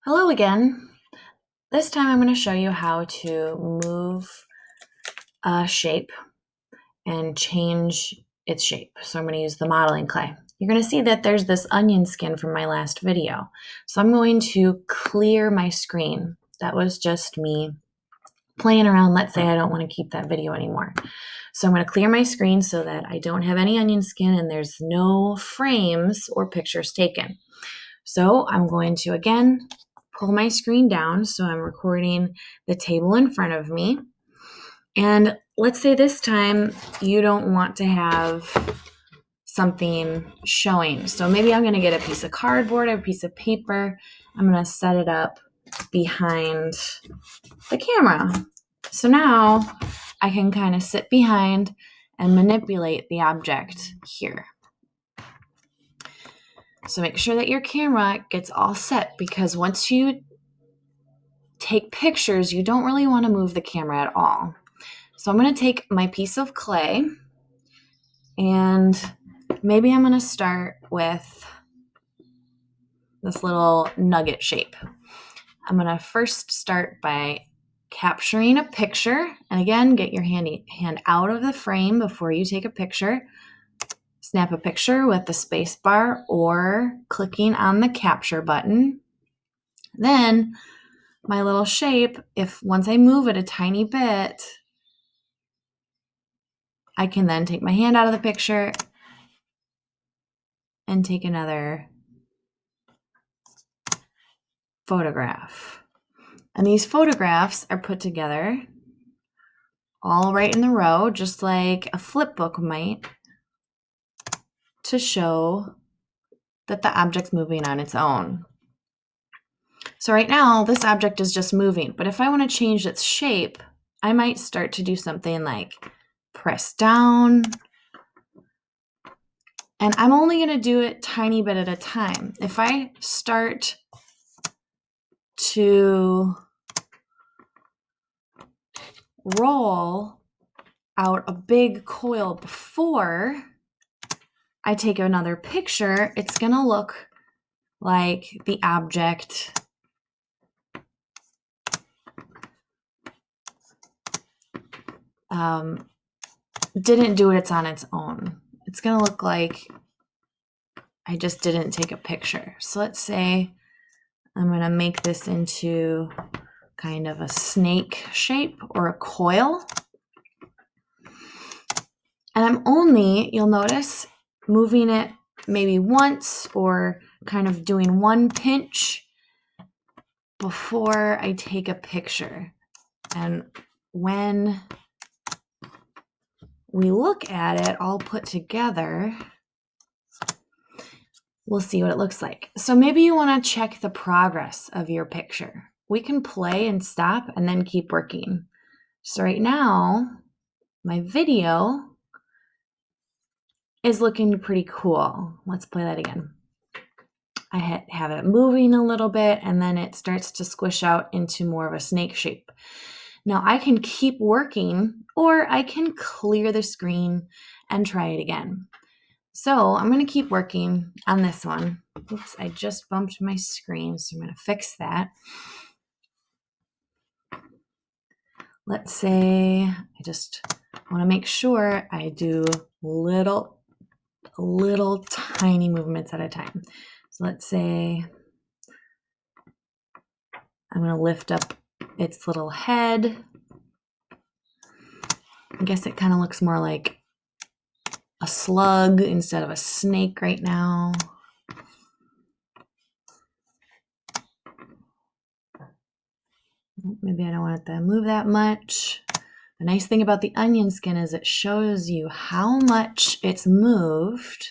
Hello again. This time I'm going to show you how to move a shape and change its shape. So I'm going to use the modeling clay. You're going to see that there's this onion skin from my last video. So I'm going to clear my screen. That was just me playing around. Let's say I don't want to keep that video anymore. So I'm going to clear my screen so that I don't have any onion skin and there's no frames or pictures taken. So I'm going to, again, pull my screen down so I'm recording the table in front of me. And let's say this time you don't want to have something showing. So maybe I'm going to get a piece of cardboard, a piece of paper. I'm going to set it up behind the camera. So now I can kind of sit behind and manipulate the object here. So make sure that your camera gets all set, because once you take pictures, you don't really want to move the camera at all. So I'm going to take my piece of clay and maybe I'm going to start with this little nugget shape. I'm going to first start by capturing a picture. And again, get your hand out of the frame before you take a picture. Snap a picture with the space bar or clicking on the capture button. Then my little shape, once I move it a tiny bit, I can then take my hand out of the picture and take another photograph. And these photographs are put together all right in the row, just like a flip book might, to show that the object's moving on its own. So right now, this object is just moving, but if I want to change its shape, I might start to do something like press down, and I'm only going to do it tiny bit at a time. If I start to roll out a big coil before I take another picture, it's going to look like the object didn't do it on its own. It's going to look like I just didn't take a picture. So let's say I'm going to make this into kind of a snake shape or a coil. And I'm only, you'll notice, moving it maybe once or kind of doing one pinch before I take a picture. And when we look at it all put together, we'll see what it looks like. So maybe you want to check the progress of your picture. We can play and stop and then keep working. So right now, my video is looking pretty cool. Let's play that again. I have it moving a little bit and then it starts to squish out into more of a snake shape. Now I can keep working or I can clear the screen and try it again. So I'm going to keep working on this one. Oops, I just bumped my screen, so I'm going to fix that. Let's say I just want to make sure I do little tiny movements at a time. So let's say I'm going to lift up its little head. I guess it kind of looks more like a slug instead of a snake right now. Maybe I don't want it to move that much. The nice thing about the onion skin is it shows you how much it's moved.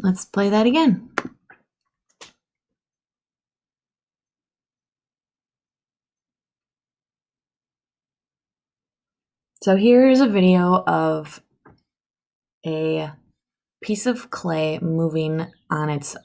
Let's play that again. So here's a video of a piece of clay moving on its